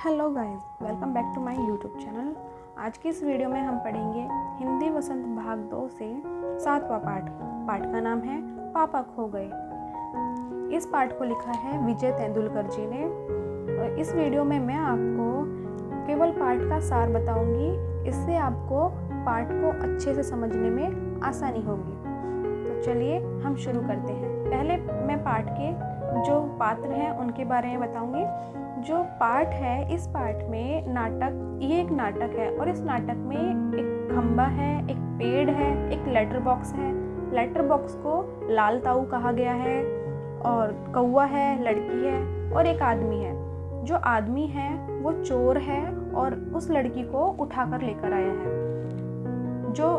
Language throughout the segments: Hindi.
Hello guys, welcome back to my YouTube channel. आज की इस वीडियो में हम पढ़ेंगे हिंदी वसंत भाग 2 से 7वां पाठ का नाम है पापा खो गए। इस पाठ को लिखा है विजय तेंदुलकर जी ने। और इस वीडियो में मैं आपको केवल पाठ का सार बताऊंगी, इससे आपको पाठ को अच्छे से समझने में आसानी होगी। तो चलिए हम शुरू करते हैं। पहले मैं पाठ के जो पात्र हैं उनके बारे में बताऊंगी। जो पाठ है, इस पाठ में ये एक नाटक है और इस नाटक में एक खंबा है, एक पेड़ है, एक लेटर बॉक्स है। लेटर बॉक्स को लाल ताऊ कहा गया है और कौवा है, लड़की है और एक आदमी है। जो आदमी है वो चोर है और उस लड़की को उठाकर लेकर आया है। जो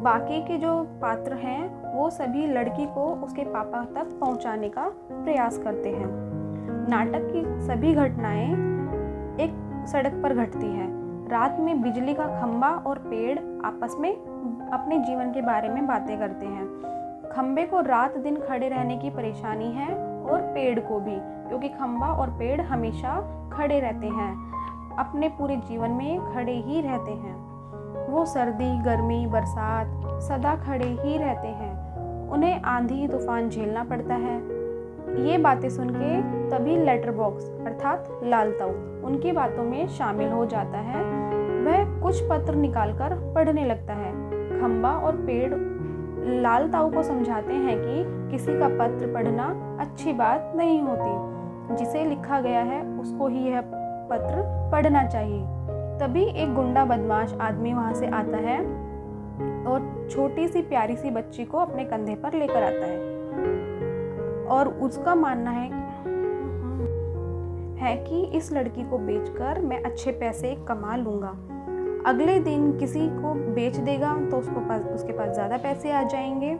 बाकी के जो पात्र हैं वो सभी लड़की को उसके पापा तक पहुंचाने का प्रयास करते हैं। नाटक की सभी घटनाएं एक सड़क पर घटती है। रात में बिजली का खंबा और पेड़ आपस में अपने जीवन के बारे में बातें करते हैं। खंबे को रात दिन खड़े रहने की परेशानी है और पेड़ को भी, क्योंकि खंबा और पेड़ हमेशा खड़े रहते हैं, अपने पूरे जीवन में खड़े ही रहते हैं। वो सर्दी, गर्मी, बरसात सदा खड़े ही रहते हैं। उन्हें आंधी तूफान झेलना पड़ता है। ये बातें सुन के तभी लेटर बॉक्स अर्थात लाल ताऊ उनकी बातों में शामिल हो जाता है। वह कुछ पत्र निकालकर पढ़ने लगता है। खंबा और पेड़ लाल ताऊ को समझाते हैं कि किसी का पत्र पढ़ना अच्छी बात नहीं होती। जिसे लिखा गया है उसको ही यह पत्र पढ़ना चाहिए। तभी एक गुंडा बदमाश आदमी वहां से आता है और छोटी सी प्यारी सी बच्ची को अपने कंधे पर लेकर आता है और उसका मानना है कि इस लड़की को बेचकर मैं अच्छे पैसे कमा लूँगा। अगले दिन किसी को बेच देगा तो उसके पास ज़्यादा पैसे आ जाएंगे।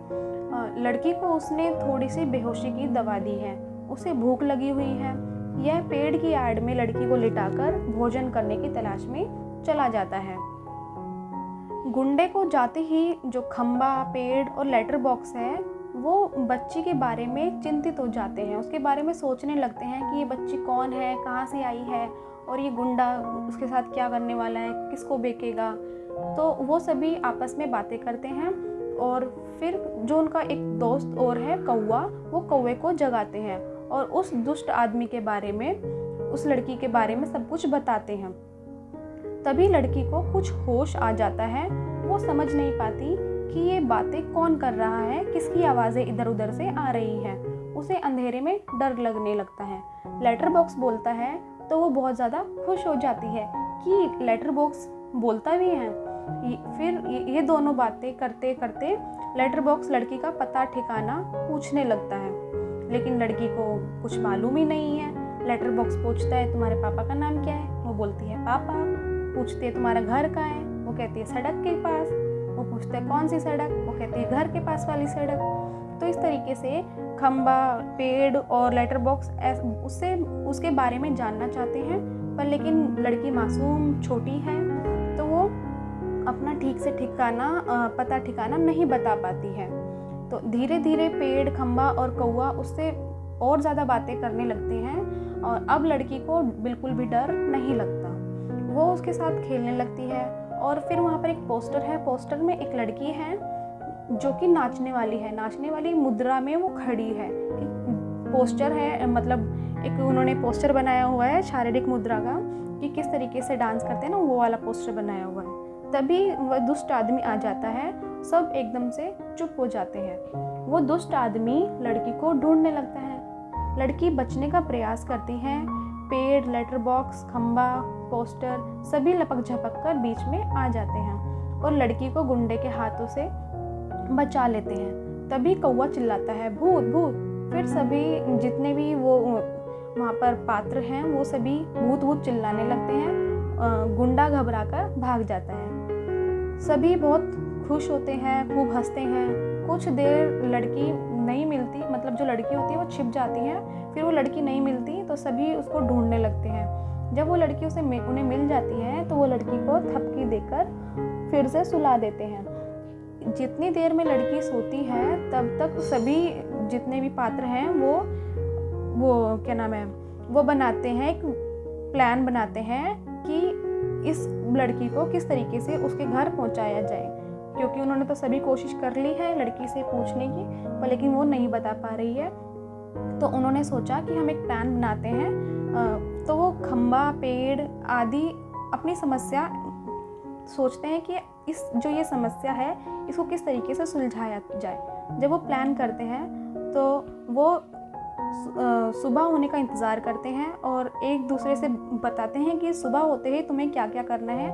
लड़की को उसने थोड़ी सी बेहोशी की दवा दी है, उसे भूख लगी हुई है। यह पेड़ की आड़ में लड़की को लिटाकर भोजन करने की तलाश में चला जाता है। गुंडे को जाते ही जो खंबा, पेड़ और लेटर बॉक्स है वो बच्ची के बारे में चिंतित हो जाते हैं। उसके बारे में सोचने लगते हैं कि ये बच्ची कौन है, कहाँ से आई है और ये गुंडा उसके साथ क्या करने वाला है, किसको बेचेगा। तो वो सभी आपस में बातें करते हैं और फिर जो उनका एक दोस्त और है कौवा, वो कौवे को जगाते हैं और उस दुष्ट आदमी के बारे में, उस लड़की के बारे में सब कुछ बताते हैं। तभी लड़की को कुछ होश आ जाता है। वो समझ नहीं पाती कि ये बातें कौन कर रहा है, किसकी आवाज़ें इधर उधर से आ रही हैं। उसे अंधेरे में डर लगने लगता है। लेटर बॉक्स बोलता है तो वो बहुत ज़्यादा खुश हो जाती है कि लेटर बॉक्स बोलता भी है। फिर ये दोनों बातें करते करते लेटर बॉक्स लड़की का पता ठिकाना पूछने लगता है, लेकिन लड़की को कुछ मालूम ही नहीं है। लेटर बॉक्स पूछता है तुम्हारे पापा का नाम क्या है, वो बोलती है पापा। पूछती है तुम्हारा घर कहाँ है, वो कहती है सड़क के पास। वो पूछता है कौन सी सड़क, वो कहती है घर के पास वाली सड़क। तो इस तरीके से खंबा, पेड़ और लेटर बॉक्स उसके बारे में जानना चाहते हैं, पर लेकिन लड़की मासूम छोटी है तो वो अपना ठीक से पता ठिकाना नहीं बता पाती है। तो धीरे धीरे पेड़, खंबा और कौवा उससे और ज़्यादा बातें करने लगते हैं और अब लड़की को बिल्कुल भी डर नहीं लगता। वो उसके साथ खेलने लगती है और फिर वहाँ पर एक पोस्टर है। पोस्टर में एक लड़की है जो कि नाचने वाली मुद्रा में वो खड़ी है। पोस्टर है, मतलब एक उन्होंने पोस्टर बनाया हुआ है शारीरिक मुद्रा का, कि किस तरीके से डांस करते हैं ना, वो वाला पोस्टर बनाया हुआ है। तभी वह दुष्ट आदमी आ जाता है। सब एकदम से चुप हो जाते हैं। वो दुष्ट आदमी लड़की को ढूंढने लगता है। लड़की बचने का प्रयास करती है। पेड़, लेटर बॉक्स, खंबा, पोस्टर सभी लपक झपक कर बीच में आ जाते हैं और लड़की को गुंडे के हाथों से बचा लेते हैं। तभी कौवा चिल्लाता है भूत भूत। फिर सभी जितने भी वो वहाँ पर पात्र हैं वो सभी भूत भूत चिल्लाने लगते हैं। गुंडा घबरा कर भाग जाता है। सभी बहुत खुश होते हैं, खूब हंसते हैं। कुछ देर लड़की नहीं मिलती, मतलब जो लड़की होती है वो छिप जाती है। फिर वो लड़की नहीं मिलती तो सभी उसको ढूंढने लगते हैं। जब वो लड़की उन्हें मिल जाती है तो वो लड़की को थपकी देकर फिर से सुला देते हैं। जितनी देर में लड़की सोती है तब तक सभी जितने भी पात्र हैं वो क्या नाम है, वो बनाते हैं, एक प्लान बनाते हैं कि इस लड़की को किस तरीके से उसके घर पहुंचाया जाए, क्योंकि उन्होंने तो सभी कोशिश कर ली है लड़की से पूछने की, पर लेकिन वो नहीं बता पा रही है। तो उन्होंने सोचा कि हम एक प्लान बनाते हैं। तो वो खंबा, पेड़ आदि अपनी समस्या सोचते हैं कि इस जो ये समस्या है इसको किस तरीके से सुलझाया जाए। जब वो प्लान करते हैं तो वो सुबह होने का इंतज़ार करते हैं और एक दूसरे से बताते हैं कि सुबह होते ही तुम्हें क्या क्या करना है।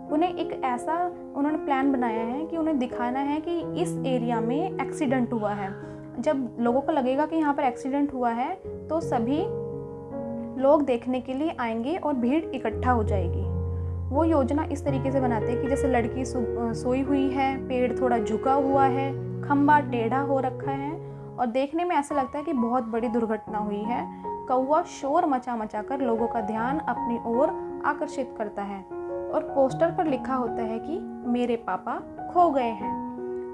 उन्हें एक ऐसा उन्होंने प्लान बनाया है कि उन्हें दिखाना है कि इस एरिया में एक्सीडेंट हुआ है। जब लोगों को लगेगा कि यहाँ पर एक्सीडेंट हुआ है तो सभी लोग देखने के लिए आएंगे और भीड़ इकट्ठा हो जाएगी। वो योजना इस तरीके से बनाते हैं कि जैसे लड़की सोई हुई है, पेड़ थोड़ा झुका हुआ है, खंबा टेढ़ा हो रखा है और देखने में ऐसा लगता है कि बहुत बड़ी दुर्घटना हुई है। कौवा शोर मचा मचा कर लोगों का ध्यान अपनी ओर आकर्षित करता है और पोस्टर पर लिखा होता है कि मेरे पापा खो गए हैं।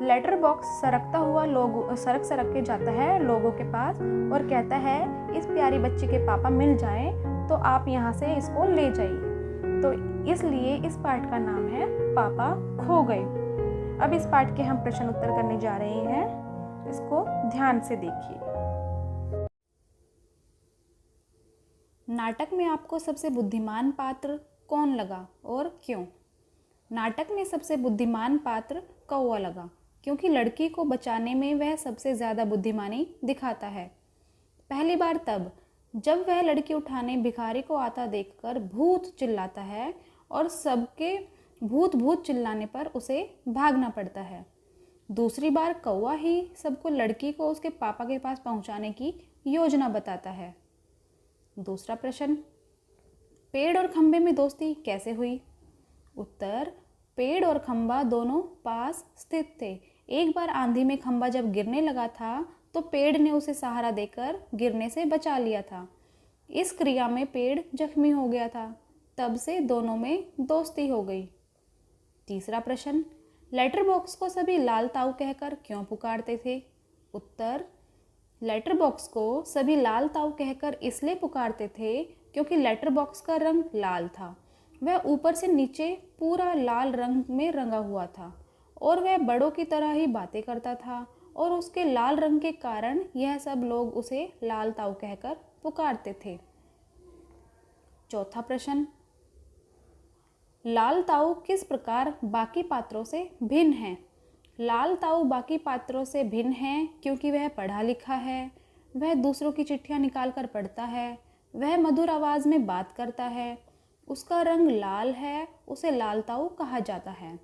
लेटर बॉक्स सरकता हुआ सरक के जाता है लोगों के पास और कहता है इस प्यारी बच्ची के पापा मिल जाएं तो आप यहाँ से इसको ले जाइए। तो इसलिए इस पार्ट का नाम है पापा खो गए। अब इस पार्ट के हम प्रश्न उत्तर करने जा रहे हैं, इसको ध्यान से देखिए। नाटक में आपको सबसे बुद्धिमान पात्र कौन लगा और क्यों? नाटक में सबसे बुद्धिमान पात्र कौवा लगा, क्योंकि लड़की को बचाने में वह सबसे ज़्यादा बुद्धिमानी दिखाता है। पहली बार तब जब वह लड़की उठाने भिखारी को आता देखकर भूत चिल्लाता है और सबके भूत भूत चिल्लाने पर उसे भागना पड़ता है। दूसरी बार कौवा ही सबको लड़की को उसके पापा के पास पहुंचाने की योजना बताता है। दूसरा प्रश्न, पेड़ और खंबे में दोस्ती कैसे हुई? उत्तर, पेड़ और खंबा दोनों पास स्थित थे। एक बार आंधी में खंबा जब गिरने लगा था तो पेड़ ने उसे सहारा देकर गिरने से बचा लिया था। इस क्रिया में पेड़ जख्मी हो गया था, तब से दोनों में दोस्ती हो गई। तीसरा प्रश्न, लेटर बॉक्स को सभी लाल ताऊ कहकर क्यों पुकारते थे? उत्तर, लेटर बॉक्स को सभी लाल ताऊ कहकर इसलिए पुकारते थे क्योंकि लेटर बॉक्स का रंग लाल था। वह ऊपर से नीचे पूरा लाल रंग में रंगा हुआ था और वह बड़ों की तरह ही बातें करता था और उसके लाल रंग के कारण यह सब लोग उसे लाल ताऊ कहकर पुकारते थे। चौथा प्रश्न, लाल ताऊ किस प्रकार बाकी पात्रों से भिन्न है? लाल ताऊ बाकी पात्रों से भिन्न है क्योंकि वह पढ़ा लिखा है, वह दूसरों की चिट्ठियां निकाल कर पढ़ता है, वह मधुर आवाज़ में बात करता है, उसका रंग लाल है, उसे लाल ताऊ कहा जाता है।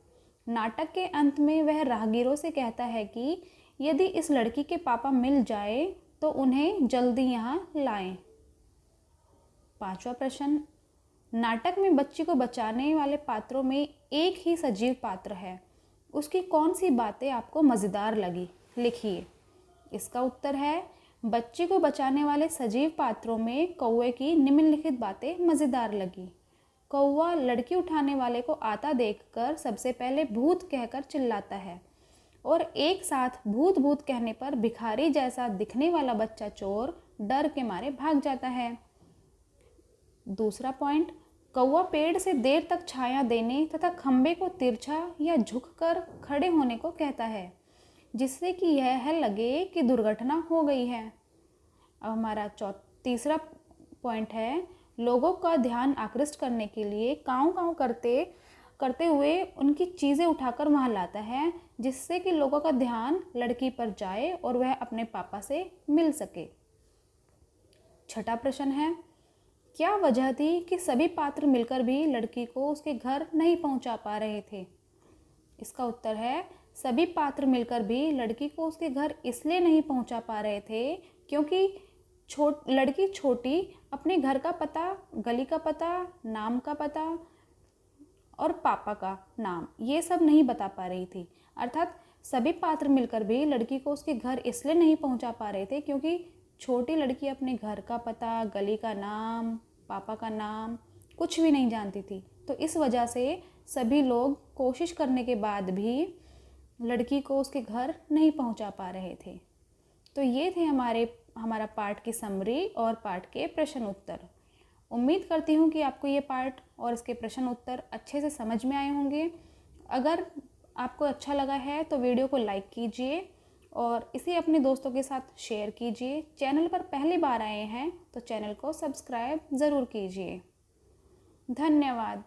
नाटक के अंत में वह राहगीरों से कहता है कि यदि इस लड़की के पापा मिल जाए तो उन्हें जल्दी यहाँ लाएं। पांचवा प्रश्न, नाटक में बच्ची को बचाने वाले पात्रों में एक ही सजीव पात्र है, उसकी कौन सी बातें आपको मज़ेदार लगी? लिखिए। इसका उत्तर है, बच्ची को बचाने वाले सजीव पात्रों में कौवे की निम्नलिखित बातें मज़ेदार लगी। कौवा लड़की उठाने वाले को आता देखकर सबसे पहले भूत कहकर चिल्लाता है और एक साथ भूत भूत कहने पर भिखारी जैसा दिखने वाला बच्चा चोर डर के मारे भाग जाता है। दूसरा पॉइंट, कौवा पेड़ से देर तक छाया देने तथा खंबे को तिरछा या झुककर खड़े होने को कहता है जिससे कि यह लगे कि दुर्घटना हो गई है। अब हमारा तीसरा पॉइंट है, लोगों का ध्यान आकृष्ट करने के लिए काँव काँव करते हुए उनकी चीज़ें उठाकर वहाँ लाता है जिससे कि लोगों का ध्यान लड़की पर जाए और वह अपने पापा से मिल सके। छठा प्रश्न है, क्या वजह थी कि सभी पात्र मिलकर भी लड़की को उसके घर नहीं पहुँचा पा रहे थे? इसका उत्तर है, सभी पात्र मिलकर भी लड़की को उसके घर इसलिए नहीं पहुँचा पा रहे थे क्योंकि लड़की छोटी अपने घर का पता, गली का पता, नाम का पता और पापा का नाम ये सब नहीं बता पा रही थी। अर्थात सभी पात्र मिलकर भी लड़की को उसके घर इसलिए नहीं पहुंचा पा रहे थे क्योंकि छोटी लड़की अपने घर का पता, गली का नाम, पापा का नाम कुछ भी नहीं जानती थी। तो इस वजह से सभी लोग कोशिश करने के बाद भी लड़की को उसके घर नहीं पहुंचा पा रहे थे। तो ये थे हमारे हमारा पार्ट की समरी और पार्ट के प्रश्न उत्तर। उम्मीद करती हूँ कि आपको ये पार्ट और इसके प्रश्न उत्तर अच्छे से समझ में आए होंगे। अगर आपको अच्छा लगा है तो वीडियो को लाइक कीजिए और इसे अपने दोस्तों के साथ शेयर कीजिए। चैनल पर पहली बार आए हैं तो चैनल को सब्सक्राइब ज़रूर कीजिए। धन्यवाद।